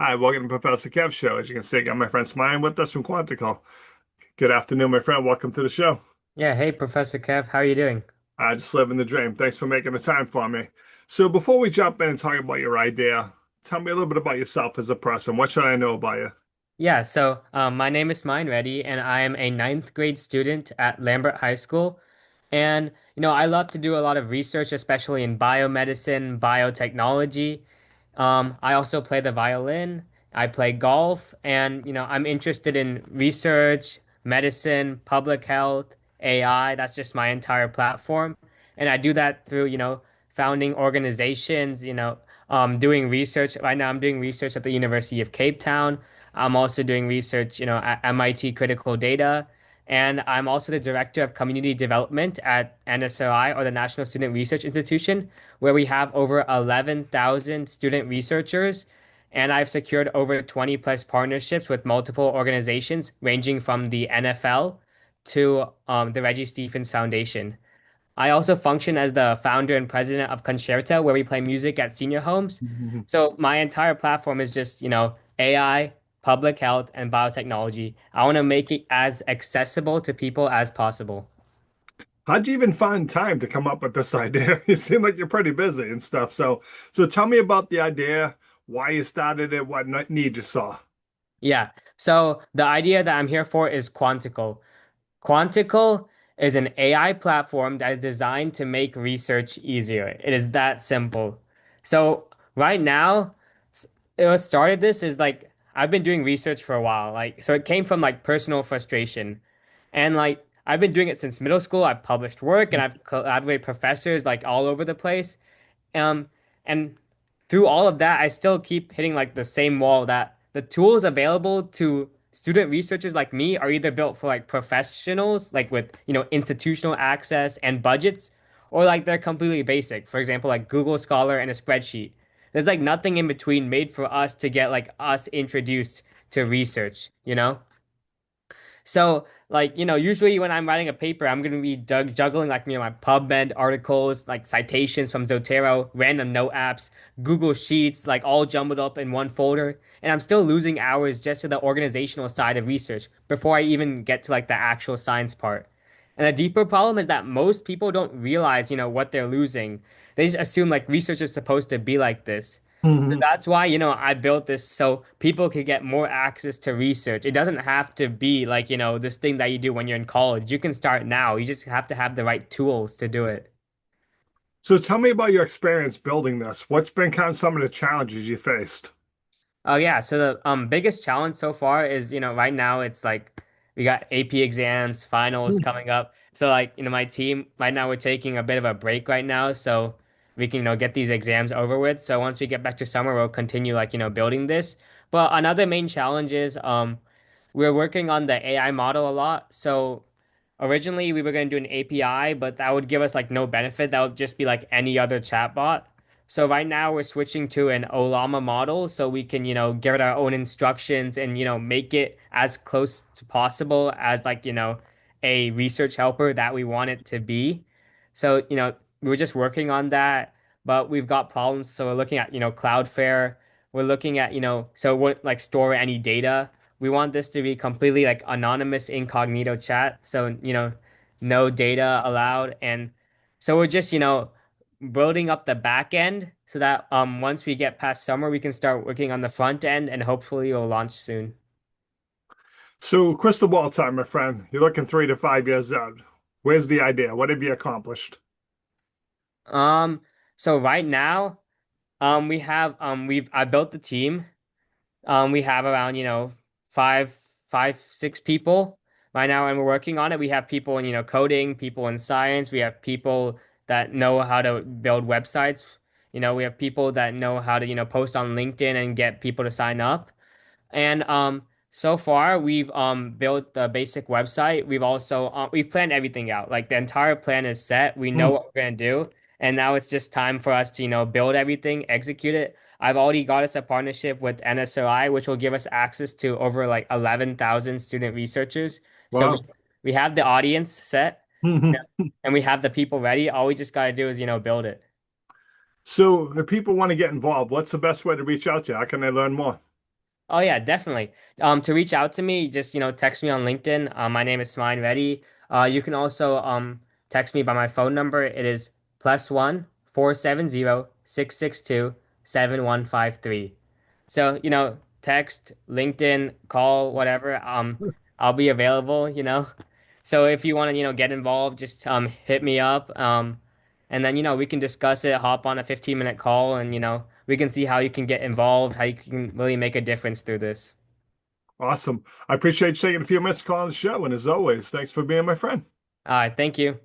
Hi, welcome to Professor Kev Show. As you can see, I got my friend Smyan with us from Quanticle. Good afternoon, my friend. Welcome to the show. Yeah, hey Professor Kev, how are you doing? I just living the dream. Thanks for making the time for me. So before we jump in and talk about your idea, tell me a little bit about yourself as a person. What should I know about you? My name is Smyan Reddy, and I am a ninth grade student at Lambert High School. And, I love to do a lot of research, especially in biomedicine, biotechnology. I also play the violin, I play golf, and, I'm interested in research, medicine, public health, AI. That's just my entire platform. And I do that through, founding organizations, doing research. Right now, I'm doing research at the University of Cape Town. I'm also doing research, at MIT Critical Data, and I'm also the director of community development at NSRI, or the National Student Research Institution, where we have over 11,000 student researchers. And I've secured over 20 plus partnerships with multiple organizations, ranging from the NFL to the Reggie Stephens Foundation. I also function as the founder and president of Concerta, where we play music at senior homes. Mhm. So my entire platform is just, AI, public health, and biotechnology. I want to make it as accessible to people as possible. How'd you even find time to come up with this idea? You seem like you're pretty busy and stuff. So tell me about the idea, why you started it, what need you saw. Yeah. So the idea that I'm here for is Quanticle. Quanticle is an AI platform that is designed to make research easier. It is that simple. So right now, what started this is like I've been doing research for a while. So it came from like personal frustration. And like I've been doing it since middle school. I've published work and I've collaborated with professors like all over the place. Um, and through all of that, I still keep hitting like the same wall that the tools available to student researchers like me are either built for like professionals, like with, institutional access and budgets, or like they're completely basic. For example, like Google Scholar and a spreadsheet. There's like nothing in between made for us to get like us introduced to research, you know? So, like, usually when I'm writing a paper, I'm going to be juggling, like, my PubMed articles, like citations from Zotero, random note apps, Google Sheets, like, all jumbled up in one folder. And I'm still losing hours just to the organizational side of research before I even get to, like, the actual science part. And the deeper problem is that most people don't realize, what they're losing. They just assume, like, research is supposed to be like this. So Mhm. that's why, I built this so people could get more access to research. It doesn't have to be like, this thing that you do when you're in college. You can start now. You just have to have the right tools to do it. So tell me about your experience building this. What's been kind of some of the challenges you faced? Oh yeah, so the biggest challenge so far is, right now it's like we got AP exams, finals coming up. So like, my team right now we're taking a bit of a break right now so we can, get these exams over with. So once we get back to summer, we'll continue like, building this. But another main challenge is we're working on the AI model a lot. So originally we were going to do an API, but that would give us like no benefit. That would just be like any other chatbot. So right now we're switching to an Ollama model so we can, give it our own instructions and, make it as close to possible as like, a research helper that we want it to be. So, we're just working on that, but we've got problems. So we're looking at, Cloudflare. We're looking at, so it won't like store any data. We want this to be completely like anonymous incognito chat. So, no data allowed. And so we're just, building up the back end so that once we get past summer, we can start working on the front end and hopefully it'll launch soon. So, crystal ball time, my friend. You're looking 3 to 5 years out. Where's the idea? What have you accomplished? Um, so right now, we have I built the team. We have around, five, six people right now, and we're working on it. We have people in, coding, people in science. We have people that know how to build websites. We have people that know how to, post on LinkedIn and get people to sign up. And so far we've built the basic website. We've also we've planned everything out. Like the entire plan is set. We know Hmm. what we're gonna do. And now it's just time for us to, build everything, execute it. I've already got us a partnership with NSRI, which will give us access to over like 11,000 student researchers. So we, Wow. we have the audience set, and we have the people ready. All we just gotta do is, build it. So, if people want to get involved, what's the best way to reach out to you? How can they learn more? Oh yeah, definitely. To reach out to me, just text me on LinkedIn. My name is Smyan Reddy. You can also text me by my phone number. It is +1 470 662 7153. So, text, LinkedIn, call, whatever. I'll be available. So if you want to, get involved, just hit me up. And then, we can discuss it, hop on a 15-minute call, and we can see how you can get involved, how you can really make a difference through this. Awesome. I appreciate you taking a few minutes to call on the show. And as always, thanks for being my friend. All right, thank you.